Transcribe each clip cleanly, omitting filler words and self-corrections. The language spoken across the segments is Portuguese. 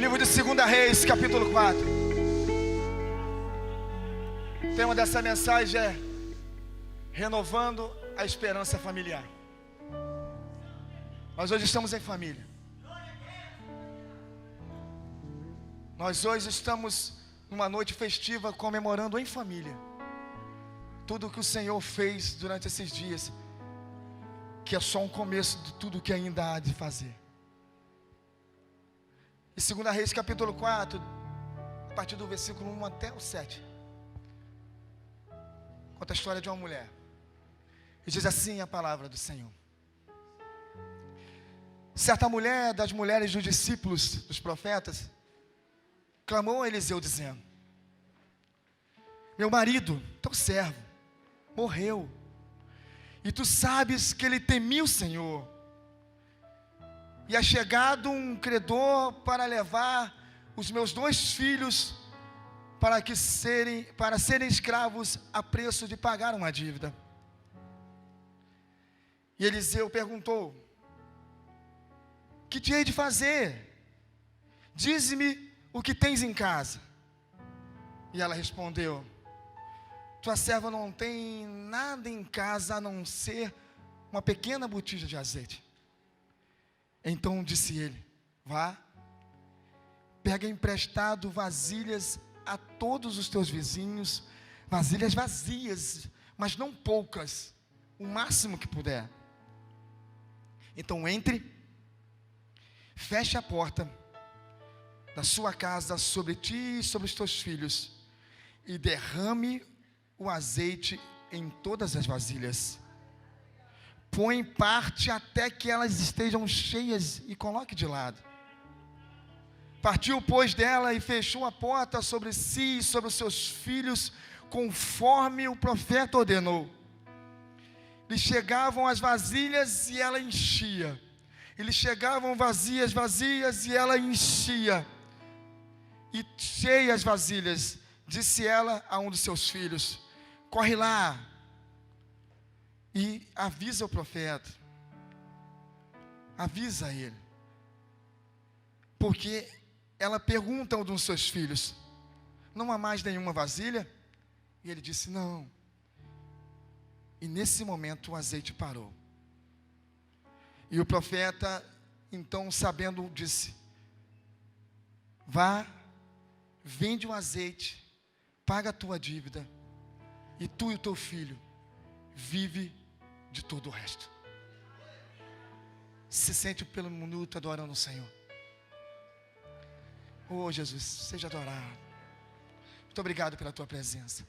Livro de 2 Reis, capítulo 4. O tema dessa mensagem é renovando a esperança familiar. Nós hoje estamos em família. Nós hoje estamos numa noite festiva comemorando em família tudo o que o Senhor fez durante esses dias, que é só um começo de tudo que ainda há de fazer. Em 2 Reis capítulo 4, a partir do versículo 1 até o 7, conta a história de uma mulher. E diz assim a palavra do Senhor: certa mulher das mulheres dos discípulos dos profetas clamou a Eliseu dizendo: meu marido, teu servo, morreu, e tu sabes que ele temia o Senhor, e é chegado um credor para levar os meus 2 filhos para serem escravos a preço de pagar uma dívida. E Eliseu perguntou: que te hei de fazer? Dize-me o que tens em casa. E ela respondeu: tua serva não tem nada em casa a não ser uma pequena botija de azeite. Então disse ele: vá, pega emprestado vasilhas a todos os teus vizinhos, vasilhas vazias, mas não poucas, o máximo que puder. Então entre, feche a porta da sua casa sobre ti e sobre os teus filhos, e derrame o azeite em todas as vasilhas. Põe parte até que elas estejam cheias e coloque de lado. Partiu, pois, dela e fechou a porta sobre si e sobre os seus filhos, conforme o profeta ordenou. Lhe chegavam as vasilhas e ela enchia. E lhe chegavam vazias e ela enchia. E cheias as vasilhas, disse ela a um dos seus filhos: corre lá e avisa o profeta, avisa ele, porque ela pergunta a um dos seus filhos: não há mais nenhuma vasilha? E ele disse: não. E nesse momento o azeite parou. E o profeta, então, sabendo, disse: vá, vende o azeite, paga a tua dívida, e tu e o teu filho vive de todo o resto. Se sente pelo minuto adorando o Senhor. Oh Jesus, seja adorado. Muito obrigado pela tua presença.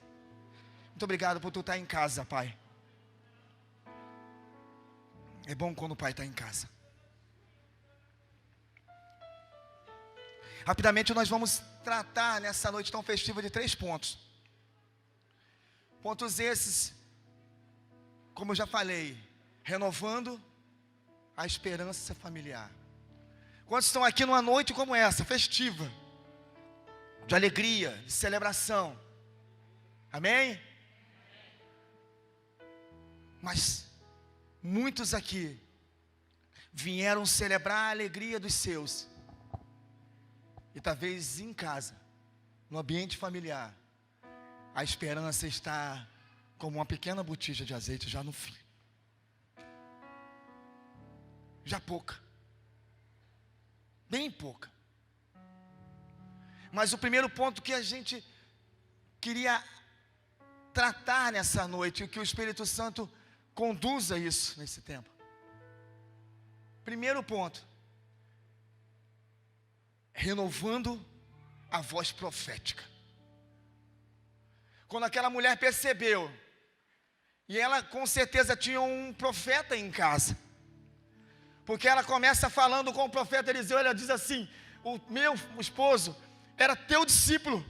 Muito obrigado por tu estar em casa, Pai. É bom quando o Pai está em casa. Rapidamente nós vamos tratar nessa noite tão festiva de 3 pontos. Pontos esses, como eu já falei, renovando a esperança familiar. Quantos estão aqui numa noite como essa, festiva, de alegria, de celebração? Amém? Mas muitos aqui vieram celebrar a alegria dos seus, e talvez em casa, no ambiente familiar, a esperança está como uma pequena botija de azeite já no fim, já pouca, bem pouca. Mas o primeiro ponto que a gente queria tratar nessa noite, que o Espírito Santo conduza isso nesse tempo. Primeiro ponto: renovando a voz profética. Quando aquela mulher percebeu, e ela com certeza tinha um profeta em casa, porque ela começa falando com o profeta Eliseu. Ela diz assim: o meu esposo era teu discípulo.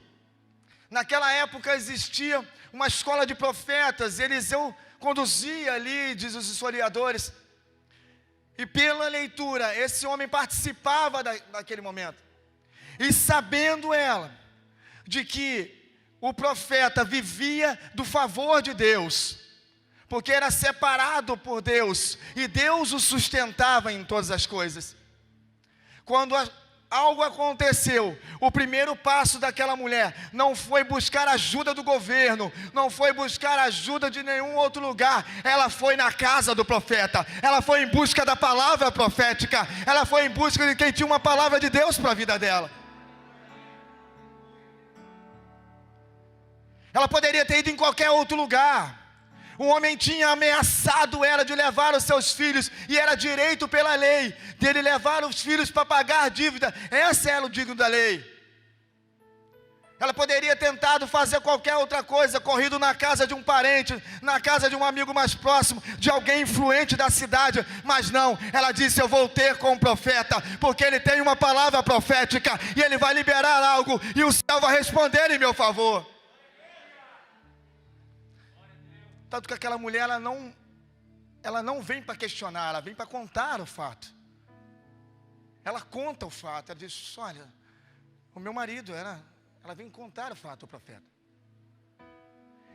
Naquela época existia uma escola de profetas, Eliseu conduzia ali, diz os historiadores, e pela leitura, esse homem participava daquele momento, e sabendo ela, de que o profeta vivia do favor de Deus, porque era separado por Deus, e Deus o sustentava em todas as coisas. Quando algo aconteceu. O primeiro passo daquela mulher não foi buscar ajuda do governo, não foi buscar ajuda de nenhum outro lugar. Ela foi na casa do profeta, ela foi em busca da palavra profética, ela foi em busca de quem tinha uma palavra de Deus para a vida dela. Ela poderia ter ido em qualquer outro lugar. O homem tinha ameaçado ela de levar os seus filhos, e era direito pela lei dele levar os filhos para pagar dívida. Esse era o digno da lei. Ela poderia ter tentado fazer qualquer outra coisa, corrido na casa de um parente, na casa de um amigo mais próximo, de alguém influente da cidade, mas não, ela disse: eu vou ter com o profeta, porque ele tem uma palavra profética, e ele vai liberar algo, e o céu vai responder em meu favor. Tanto que aquela mulher, ela não vem para questionar, ela vem para contar o fato. Ela conta o fato, ela diz: olha, o meu marido ela vem contar o fato ao profeta.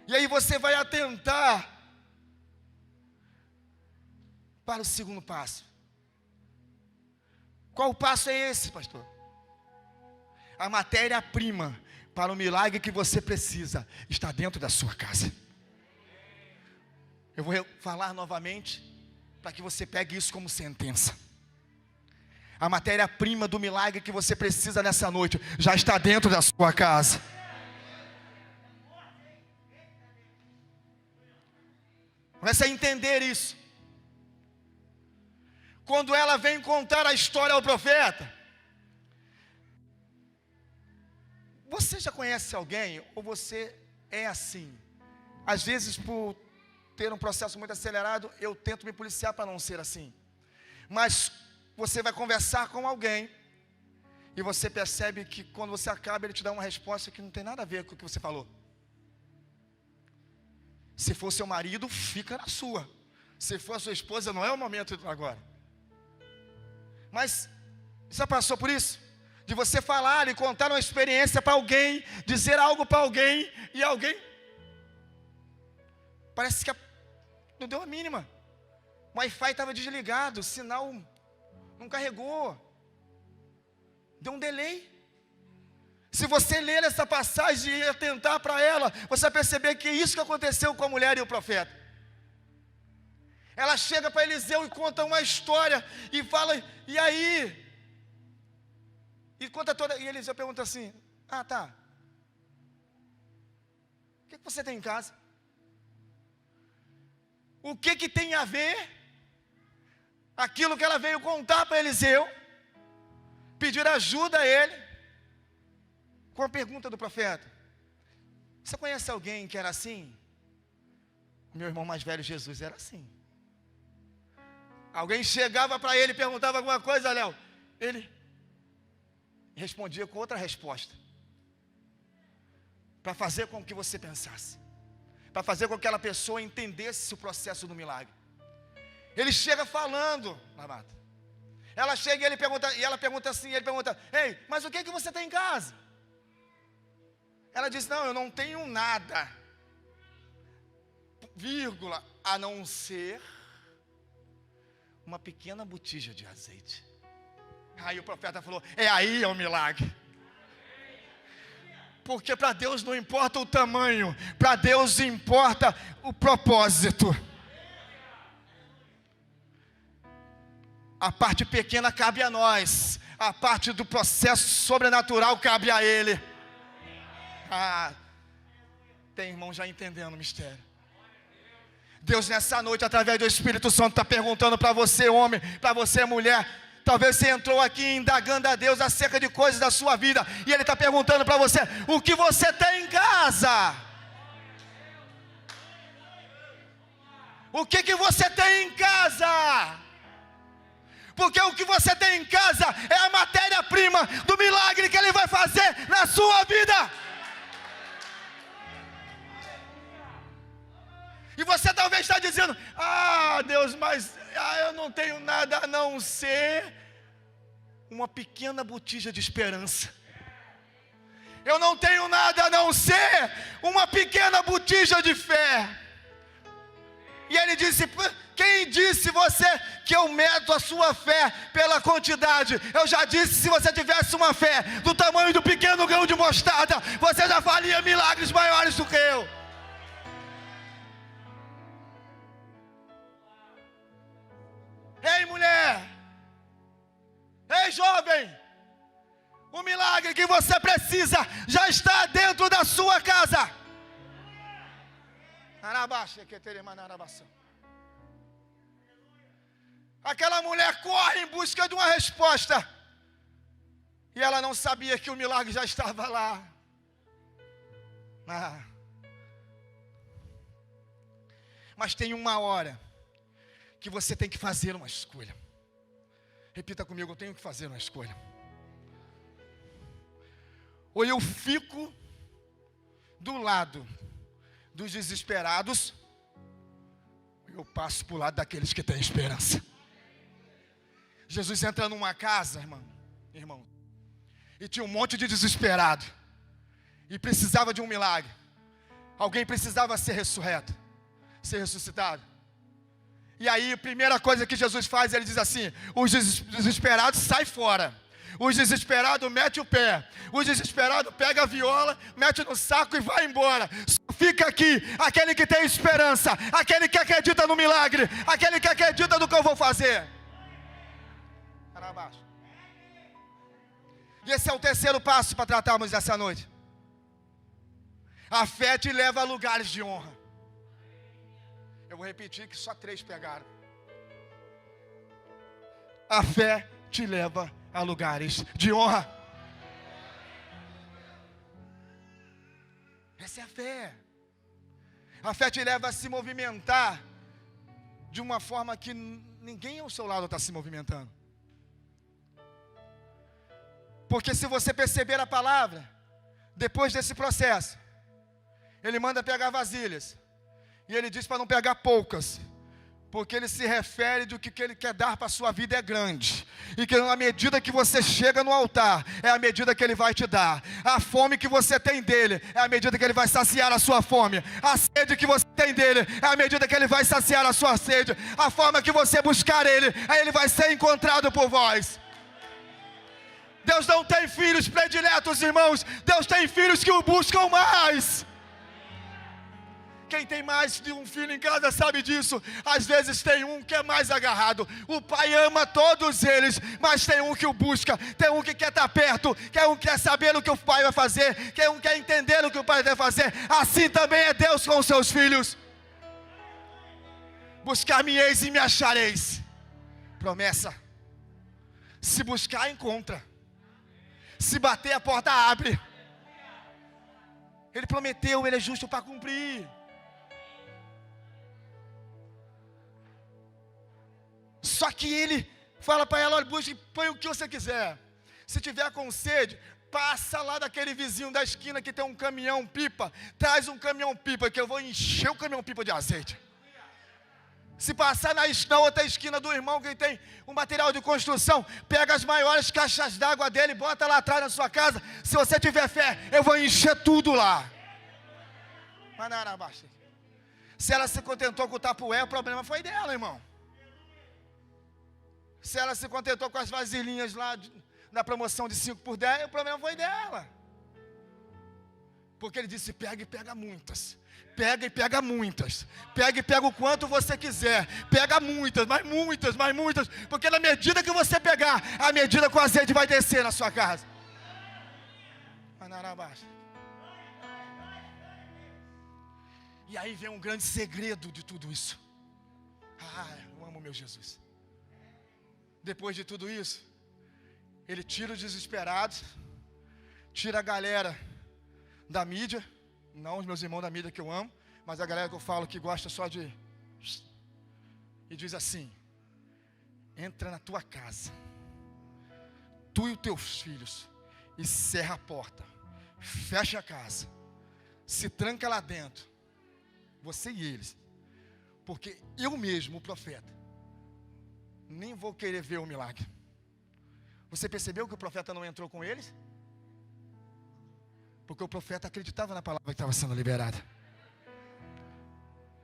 E aí você vai atentar para o segundo passo. Qual passo é esse, pastor? A matéria-prima para o milagre que você precisa está dentro da sua casa. Eu vou falar novamente, para que você pegue isso como sentença. A matéria-prima do milagre que você precisa nessa noite já está dentro da sua casa. Comece a entender isso. Quando ela vem contar a história ao profeta, você já conhece alguém, ou você é assim? Às vezes, por ter um processo muito acelerado, eu tento me policiar para não ser assim. Mas você vai conversar com alguém, e você percebe que quando você acaba, ele te dá uma resposta que não tem nada a ver com o que você falou. Se for seu marido, fica na sua. Se for a sua esposa, não é o momento agora. Mas você já passou por isso? De você falar e contar uma experiência para alguém, dizer algo para alguém, e alguém parece que não deu a mínima. O Wi-Fi estava desligado, o sinal não carregou, deu um delay. Se você ler essa passagem e atentar para ela, você vai perceber que é isso que aconteceu com a mulher e o profeta. Ela chega para Eliseu e conta uma história, e fala: e aí? E conta toda, e Eliseu pergunta assim: ah, tá, o que você tem em casa? O que tem a ver aquilo que ela veio contar para Eliseu, pedir ajuda a ele, com a pergunta do profeta? Você conhece alguém que era assim? O meu irmão mais velho, Jesus, era assim. Alguém chegava para ele e perguntava alguma coisa, Léo, ele respondia com outra resposta, para fazer com que você pensasse, para fazer com que aquela pessoa entendesse o processo do milagre. Ele chega falando, amado. Ela chega e ela pergunta assim, ele pergunta: ei, mas o que você tem em casa? Ela diz: não, eu não tenho nada, vírgula, a não ser uma pequena botija de azeite. Aí o profeta falou: é aí é o milagre. Porque para Deus não importa o tamanho, para Deus importa o propósito. A parte pequena cabe a nós, a parte do processo sobrenatural cabe a Ele. Tem irmão já entendendo o mistério. Deus nessa noite, através do Espírito Santo, está perguntando para você, homem, para você, mulher. Talvez você entrou aqui indagando a Deus acerca de coisas da sua vida, e Ele está perguntando para você: o que você tem em casa? O que você tem em casa? Porque o que você tem em casa é a matéria-prima do milagre que Ele vai fazer na sua vida. E você talvez está dizendo: ah, Deus, mas eu não tenho nada a não ser uma pequena botija de esperança. Eu não tenho nada a não ser uma pequena botija de fé. E ele disse: Quem disse você que eu medo a sua fé pela quantidade? Eu já disse, se você tivesse uma fé do tamanho do pequeno grão de mostarda, você já faria milagres maiores do que eu. Ei, mulher! Ei, jovem! O milagre que você precisa já está dentro da sua casa. Aquela mulher corre em busca de uma resposta. E ela não sabia que o milagre já estava lá. Mas tem uma hora que você tem que fazer uma escolha. Repita comigo, eu tenho que fazer uma escolha. Ou eu fico do lado dos desesperados, ou eu passo para o lado daqueles que têm esperança. Jesus entra numa casa, irmão, e tinha um monte de desesperado, e precisava de um milagre. Alguém precisava ser ressuscitado. E aí, a primeira coisa que Jesus faz, ele diz assim: os desesperados saem fora. Os desesperados mete o pé. Os desesperados pega a viola, mete no saco e vai embora. Só fica aqui aquele que tem esperança, aquele que acredita no milagre, aquele que acredita no que eu vou fazer. Para baixo. E esse é o terceiro passo para tratarmos essa noite. A fé te leva a lugares de honra. Eu vou repetir que só 3 pegaram. A fé te leva a lugares de honra. Essa é a fé. A fé te leva a se movimentar de uma forma que ninguém ao seu lado está se movimentando. Porque se você perceber a palavra, depois desse processo, ele manda pegar vasilhas. E ele diz para não pegar poucas, porque ele se refere do que ele quer dar para a sua vida é grande. E que na medida que você chega no altar, é a medida que ele vai te dar. A fome que você tem dele, é a medida que ele vai saciar a sua fome. A sede que você tem dele, é a medida que ele vai saciar a sua sede. A forma que você buscar ele, aí ele vai ser encontrado por vós. Deus não tem filhos prediletos, irmãos. Deus tem filhos que o buscam mais. Quem tem mais de um filho em casa sabe disso. Às vezes tem um que é mais agarrado. O pai ama todos eles, mas tem um que o busca. Tem um que quer estar perto. Tem um que quer saber o que o pai vai fazer. Tem um que quer entender o que o pai deve fazer. Assim também é Deus com os seus filhos. Buscar-me-eis e me achareis. Promessa. Se buscar, encontra. Se bater, a porta abre. Ele prometeu, ele é justo para cumprir. Só que ele fala para ela: olha, busque, põe o que você quiser. Se tiver com sede, passa lá daquele vizinho da esquina que tem um caminhão pipa. Traz um caminhão pipa que eu vou encher o caminhão pipa de azeite. Se passar na outra esquina do irmão que tem um material de construção, pega as maiores caixas d'água dele, bota lá atrás na sua casa. Se você tiver fé, eu vou encher tudo lá. Mas não era baixo. Se ela se contentou com o tapué, o problema foi dela, irmão. Se ela se contentou com as vasilhinhas lá na promoção de 5 por 10, o problema foi dela. Porque ele disse: pega e pega muitas. Pega e pega muitas. Pega e pega o quanto você quiser. Pega muitas, mais muitas, mais muitas. Porque na medida que você pegar, a medida que o azeite vai descer na sua casa. E aí vem um grande segredo de tudo isso. Eu amo meu Jesus. Depois de tudo isso, ele tira os desesperados, tira a galera da mídia, não os meus irmãos da mídia que eu amo, mas a galera que eu falo que gosta só de... E diz assim: entra na tua casa, tu e os teus filhos, e cerra a porta, fecha a casa, se tranca lá dentro, você e eles, porque eu mesmo, o profeta, nem vou querer ver o milagre. Você percebeu que o profeta não entrou com eles? Porque o profeta acreditava na palavra que estava sendo liberada.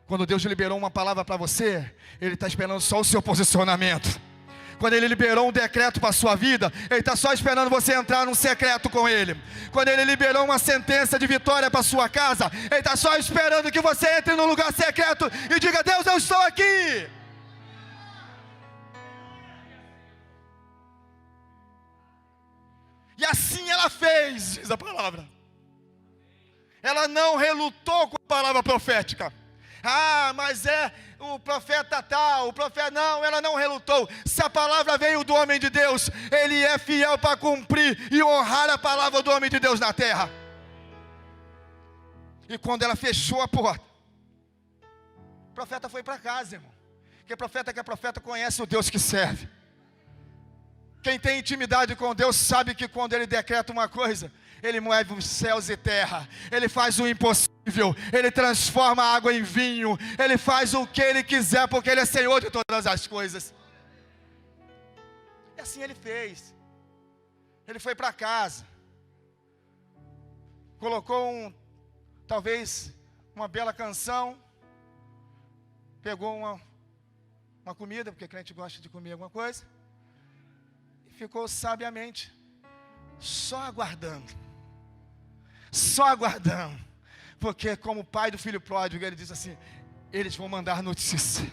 Quando Deus liberou uma palavra para você, Ele está esperando só o seu posicionamento. Quando Ele liberou um decreto para a sua vida, Ele está só esperando você entrar num secreto com Ele. Quando Ele liberou uma sentença de vitória para a sua casa, Ele está só esperando que você entre num lugar secreto e diga: Deus, eu estou aqui. E assim ela fez, diz a palavra. Ela não relutou com a palavra profética. Ah, mas o profeta tal, o profeta não, ela não relutou. Se a palavra veio do homem de Deus, ele é fiel para cumprir e honrar a palavra do homem de Deus na terra. E quando ela fechou a porta, o profeta foi para casa, irmão. Porque profeta que é profeta conhece o Deus que serve. Quem tem intimidade com Deus sabe que quando Ele decreta uma coisa, Ele move os céus e terra, Ele faz o impossível, Ele transforma a água em vinho, Ele faz o que Ele quiser, porque Ele é Senhor de todas as coisas. E assim Ele fez. Ele foi para casa, colocou talvez uma bela canção, pegou uma comida, porque crente gosta de comer alguma coisa, ficou sabiamente só aguardando, porque como pai do filho pródigo, ele diz assim: eles vão mandar notícia,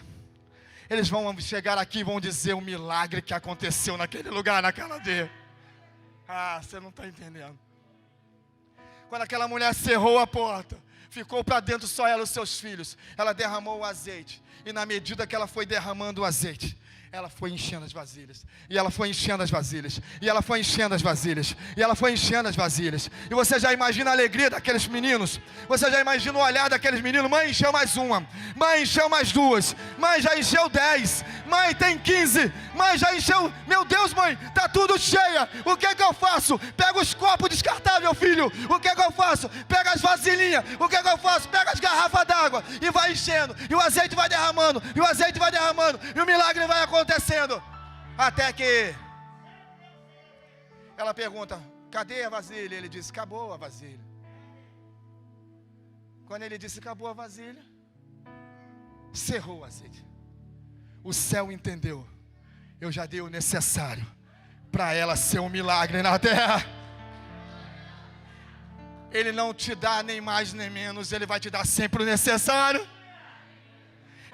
eles vão chegar aqui e vão dizer o milagre que aconteceu naquele lugar, naquela aldeia. Ah, você não está entendendo. Quando aquela mulher cerrou a porta, ficou para dentro só ela e os seus filhos, ela derramou o azeite, e na medida que ela foi derramando o azeite, ela foi enchendo as vasilhas, e ela foi enchendo as vasilhas, e ela foi enchendo as vasilhas, e ela foi enchendo as vasilhas. E você já imagina a alegria daqueles meninos, você já imagina o olhar daqueles meninos: mãe, encheu mais uma, mãe, encheu mais duas, mãe, já encheu 10, mãe, tem 15, mãe, já encheu, meu Deus, mãe, está tudo cheia, o que é que eu faço? Pega os copos descartáveis, filho, o que é que eu faço? Pega as vasilhinhas, o que é que eu faço? Pega as garrafas d'água, e vai enchendo, e o azeite vai derramando, e o azeite vai derramando, e o milagre vai acontecendo, até que ela pergunta: cadê a vasilha? Ele disse: acabou a vasilha. Quando ele disse acabou a vasilha, cerrou o azeite. O céu entendeu: eu já dei o necessário para ela ser um milagre na terra. Ele não te dá nem mais nem menos, Ele vai te dar sempre o necessário.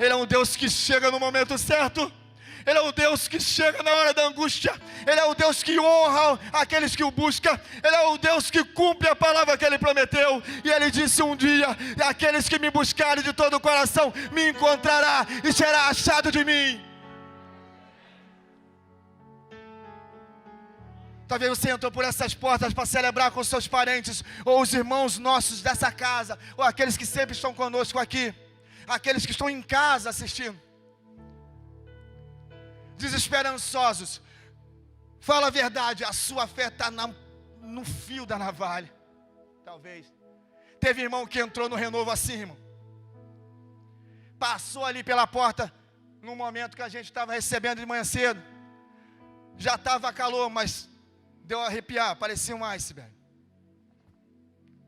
Ele é um Deus que chega no momento certo. Ele é o Deus que chega na hora da angústia. Ele é o Deus que honra aqueles que o buscam. Ele é o Deus que cumpre a palavra que Ele prometeu. E Ele disse um dia: aqueles que me buscarem de todo o coração, me encontrará e será achado de mim. Talvez você entrou por essas portas para celebrar com seus parentes, ou os irmãos nossos dessa casa, ou aqueles que sempre estão conosco aqui, aqueles que estão em casa assistindo, desesperançosos. Fala a verdade, a sua fé está no fio da navalha. Talvez. Teve irmão que entrou no renovo assim, irmão. Passou ali pela porta, no momento que a gente estava recebendo de manhã cedo. Já estava calor, mas deu a arrepiar, parecia um iceberg.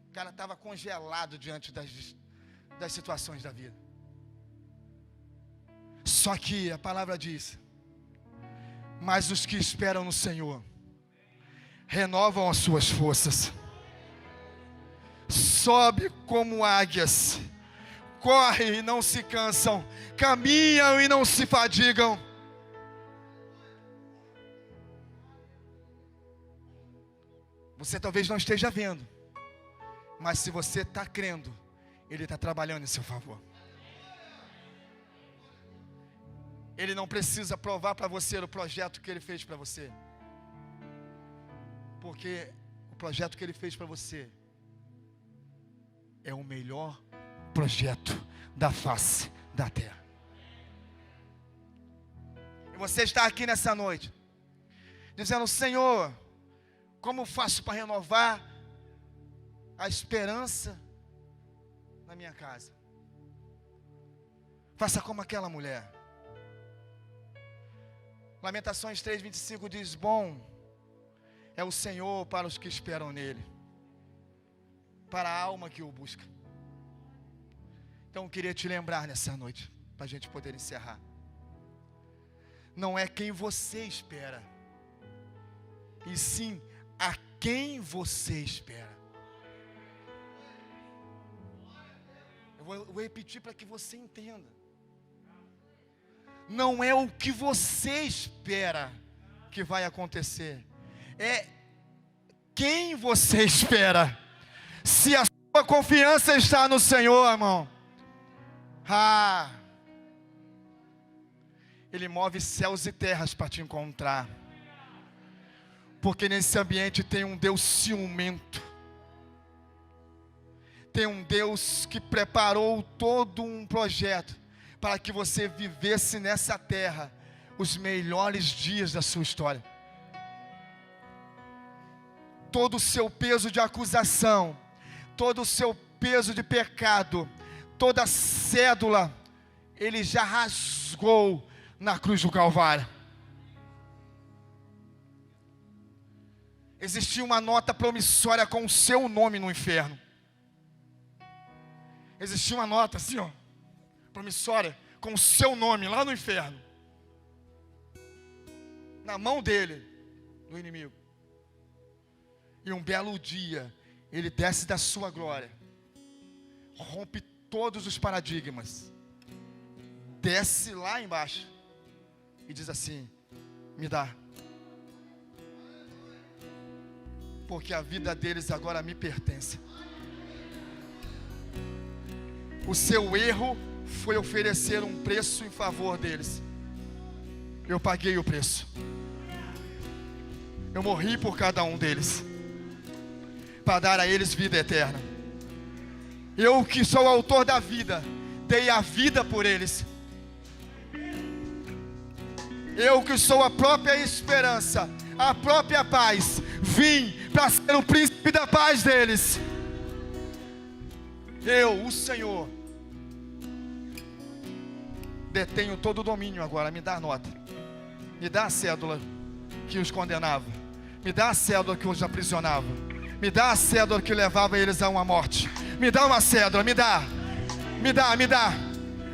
O cara estava congelado diante das situações da vida. Só que a palavra diz: mas os que esperam no Senhor renovam as suas forças, sobe como águias, correm e não se cansam, caminham e não se fadigam. Você talvez não esteja vendo, mas se você está crendo, Ele está trabalhando em seu favor. Ele não precisa provar para você o projeto que Ele fez para você, porque o projeto que Ele fez para você é o melhor projeto da face da terra. E você está aqui nessa noite dizendo: Senhor, como faço para renovar a esperança na minha casa? Faça como aquela mulher. Lamentações 3:25 diz: bom é o Senhor para os que esperam nele, para a alma que o busca. Então eu queria te lembrar nessa noite, para a gente poder encerrar. Não é quem você espera, e sim a quem você espera. Eu vou repetir para que você entenda. Não é o que você espera que vai acontecer, é quem você espera. Se a sua confiança está no Senhor, irmão, Ele move céus e terras para te encontrar. Porque nesse ambiente tem um Deus ciumento. Tem um Deus que preparou todo um projeto para que você vivesse nessa terra os melhores dias da sua história. Todo o seu peso de acusação, todo o seu peso de pecado, toda a cédula, Ele já rasgou na cruz do Calvário. Existia uma nota promissória com o seu nome no inferno. Existia uma nota assim, promissória, com o seu nome lá no inferno, na mão dele, do inimigo. E um belo dia, ele desce da sua glória, rompe todos os paradigmas, desce lá embaixo e diz assim: me dá, porque a vida deles agora me pertence. O seu erro foi oferecer um preço em favor deles. Eu paguei o preço. Eu morri por cada um deles, para dar a eles vida eterna. Eu, que sou o autor da vida, dei a vida por eles. Eu, que sou a própria esperança, a própria paz, vim para ser o príncipe da paz deles. Eu, o Senhor, detenho todo o domínio agora. Me dá a nota, me dá a cédula que os condenava, me dá a cédula que os aprisionava, me dá a cédula que levava eles a uma morte. Me dá uma cédula, me dá,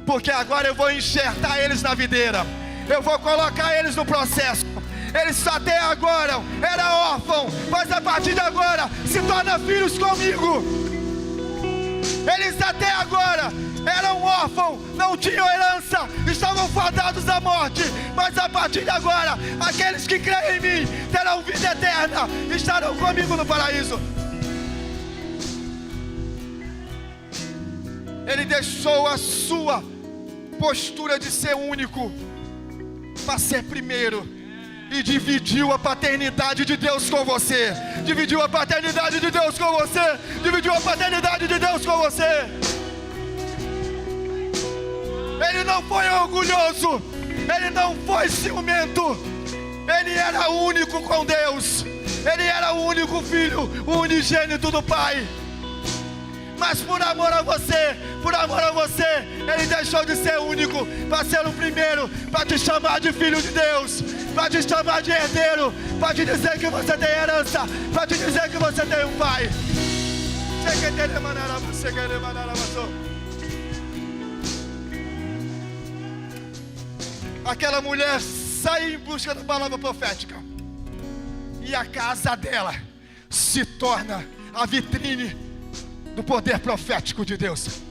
porque agora eu vou enxertar eles na videira, eu vou colocar eles no processo. Eles até agora eram órfãos, mas a partir de agora se tornam filhos comigo. Eles até agora eram órfãos, não tinham herança, estavam fadados à morte, mas a partir de agora, aqueles que creem em mim terão vida eterna, estarão comigo no paraíso. Ele deixou a sua postura de ser único para ser primeiro, e dividiu a paternidade de Deus com você. Dividiu a paternidade de Deus com você. Dividiu a paternidade de Deus com você. Ele não foi orgulhoso, ele não foi ciumento, ele era único com Deus. Ele era o único filho, o unigênito do Pai. Mas por amor a você, ele deixou de ser único para ser o primeiro, para te chamar de filho de Deus, para te chamar de herdeiro, para te dizer que você tem herança, para te dizer que você tem um pai. Aquela mulher sai em busca da palavra profética, e a casa dela se torna a vitrine do poder profético de Deus.